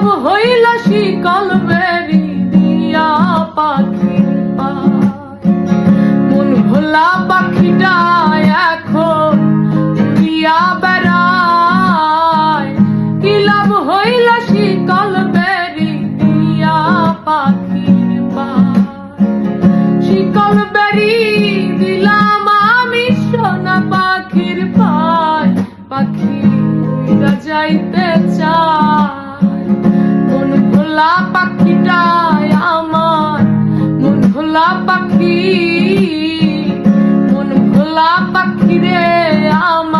লাভ হইল শিকল বেরি দিয়া পাখির পায়। মন ভোলা পাখিটা এখন উড়িয়া বেড়ায়। কি লাভ হইল শিকল বেরি দিয়া পাখির পায়। শিকল বেরি দিলাম আমি সোনা পাখির পায়। পাখি উড়া যাইতে চায়। মন ভোলা পাখিটাই আমার, মন ভোলা পাখি, মন ভোলা পাখি রে আমার।